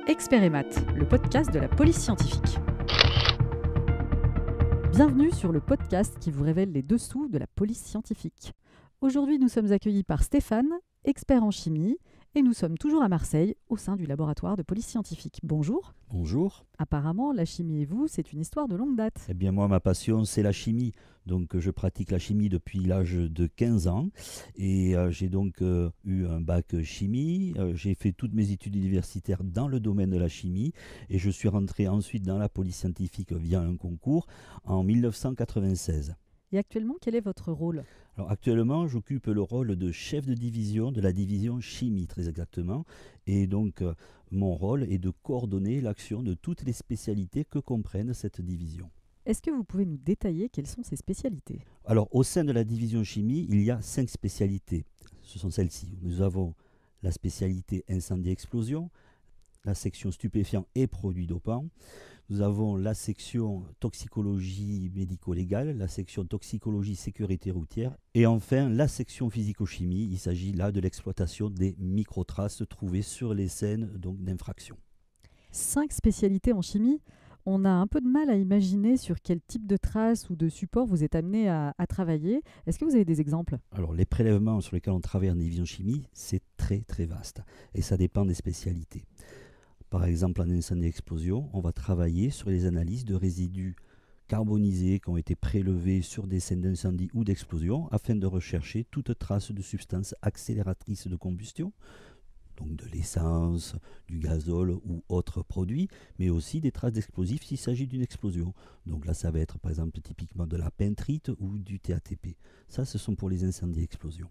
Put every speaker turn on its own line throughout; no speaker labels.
Expert et Maths, le podcast de la police scientifique. Bienvenue sur le podcast qui vous révèle les dessous de la police scientifique. Aujourd'hui, nous sommes accueillis par Stéphane, expert en chimie, et nous sommes toujours à Marseille, au sein du laboratoire de police scientifique. Bonjour.
Bonjour.
Apparemment, la chimie et vous, c'est une histoire de longue date.
Eh bien moi, ma passion, c'est la chimie. Donc je pratique la chimie depuis l'âge de 15 ans. Et j'ai donc eu un bac chimie. J'ai fait toutes mes études universitaires dans le domaine de la chimie. Et je suis rentré ensuite dans la police scientifique via un concours en 1996.
Et actuellement, quel est votre rôle ?
Alors actuellement, j'occupe le rôle de chef de division de la division chimie, très exactement. Et donc, mon rôle est de coordonner l'action de toutes les spécialités que comprennent cette division.
Est-ce que vous pouvez nous détailler quelles sont ces spécialités ?
Alors, au sein de la division chimie, il y a 5 spécialités. Ce sont celles-ci. Nous avons la spécialité incendie-explosion, la section stupéfiants et produits dopants. Nous avons la section toxicologie médico-légale, la section toxicologie sécurité routière et enfin la section physico-chimie. Il s'agit là de l'exploitation des microtraces trouvées sur les scènes d'infraction.
5 spécialités en chimie ? On a un peu de mal à imaginer sur quel type de traces ou de support vous êtes amené à travailler. Est-ce que vous avez des exemples ?
Alors les prélèvements sur lesquels on travaille en division chimie, c'est très très vaste et ça dépend des spécialités. Par exemple, en incendie-explosion, on va travailler sur les analyses de résidus carbonisés qui ont été prélevés sur des scènes d'incendie ou d'explosion afin de rechercher toute trace de substances accélératrices de combustion, donc de l'essence, du gazole ou autres produits, mais aussi des traces d'explosifs s'il s'agit d'une explosion. Donc là, ça va être par exemple typiquement de la pentrite ou du TATP. Ça, ce sont pour les incendies-explosions.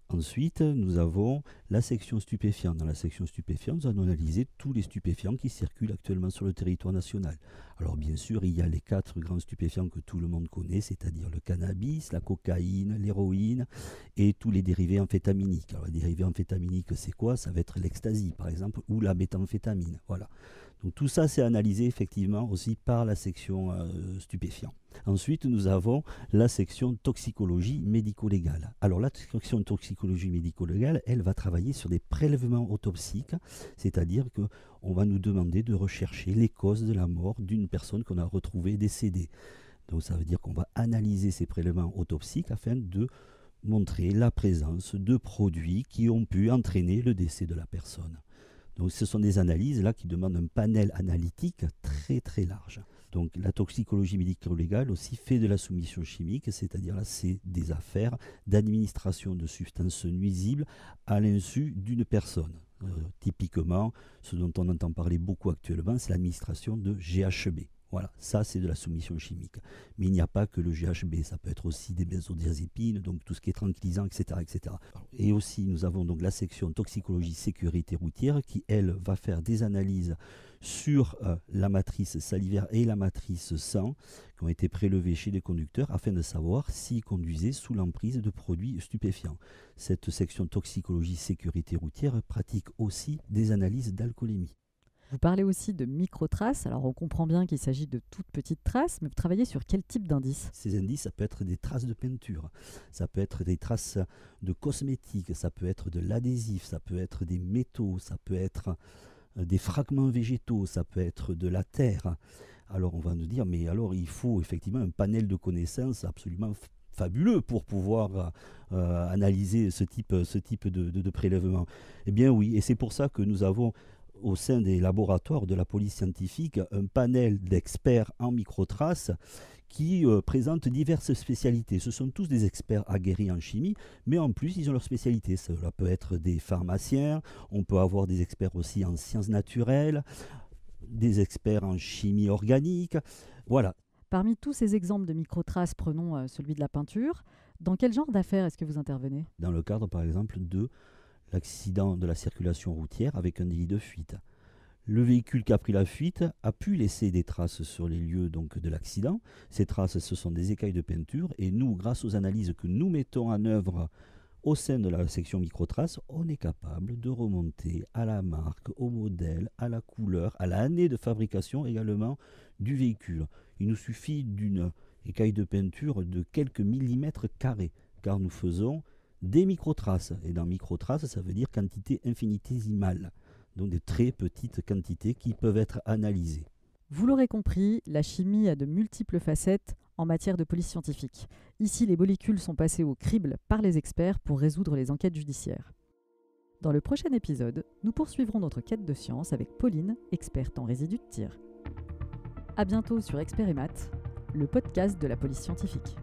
Ensuite, nous avons la section stupéfiants. Dans la section stupéfiants, nous allons analyser tous les stupéfiants qui circulent actuellement sur le territoire national. Alors bien sûr, il y a les 4 grands stupéfiants que tout le monde connaît, c'est-à-dire le cannabis, la cocaïne, l'héroïne et tous les dérivés amphétaminiques. Alors les dérivés amphétaminiques, c'est quoi ? Ça va être l'ecstasy, par exemple, ou la méthamphétamine. Voilà. Donc tout ça, c'est analysé effectivement aussi par la section stupéfiants. Ensuite, nous avons la section toxicologie médico-légale. Alors la section toxicologie médico-légale, elle va travailler sur des prélèvements autopsiques, c'est-à-dire qu'on va nous demander de rechercher les causes de la mort d'une personne qu'on a retrouvée décédée. Donc ça veut dire qu'on va analyser ces prélèvements autopsiques afin de montrer la présence de produits qui ont pu entraîner le décès de la personne. Donc ce sont des analyses là qui demandent un panel analytique très très large. Donc la toxicologie médico-légale aussi fait de la soumission chimique, c'est-à-dire là c'est des affaires d'administration de substances nuisibles à l'insu d'une personne. Typiquement, ce dont on entend parler beaucoup actuellement, c'est l'administration de GHB. Voilà, ça c'est de la soumission chimique. Mais il n'y a pas que le GHB, ça peut être aussi des benzodiazépines, donc tout ce qui est tranquillisant, etc. etc. Et aussi nous avons donc la section toxicologie sécurité routière qui, elle, va faire des analyses sur la matrice salivaire et la matrice sang qui ont été prélevées chez les conducteurs afin de savoir s'ils conduisaient sous l'emprise de produits stupéfiants. Cette section toxicologie sécurité routière pratique aussi des analyses d'alcoolémie.
Vous parlez aussi de microtraces, alors on comprend bien qu'il s'agit de toutes petites traces, mais vous travaillez sur quel type d'indices ?
Ces indices, ça peut être des traces de peinture, ça peut être des traces de cosmétiques, ça peut être de l'adhésif, ça peut être des métaux, ça peut être des fragments végétaux, ça peut être de la terre. Alors on va nous dire, mais alors il faut effectivement un panel de connaissances absolument fabuleux pour pouvoir analyser ce type de prélèvement. Eh bien oui, et c'est pour ça que nous avons au sein des laboratoires de la police scientifique un panel d'experts en microtraces qui présentent diverses spécialités. Ce sont tous des experts aguerris en chimie, mais en plus ils ont leur spécialité. Cela peut être des pharmaciens, on peut avoir des experts aussi en sciences naturelles, des experts en chimie organique, voilà.
Parmi tous ces exemples de microtraces, prenons celui de la peinture. Dans quel genre d'affaires est-ce que vous intervenez ?
Dans le cadre par exemple de l'accident de la circulation routière avec un délit de fuite. Le véhicule qui a pris la fuite a pu laisser des traces sur les lieux donc, de l'accident. Ces traces, ce sont des écailles de peinture et nous, grâce aux analyses que nous mettons en œuvre au sein de la section microtraces, on est capable de remonter à la marque, au modèle, à la couleur, à l'année de fabrication également du véhicule. Il nous suffit d'une écaille de peinture de quelques millimètres carrés, car nous faisons des microtraces. Et dans microtraces, ça veut dire quantité infinitésimale. donc de très petites quantités qui peuvent être analysées.
Vous l'aurez compris, la chimie a de multiples facettes en matière de police scientifique. Ici, les molécules sont passées au crible par les experts pour résoudre les enquêtes judiciaires. Dans le prochain épisode, nous poursuivrons notre quête de science avec Pauline, experte en résidus de tir. À bientôt sur Expert et Maths, le podcast de la police scientifique.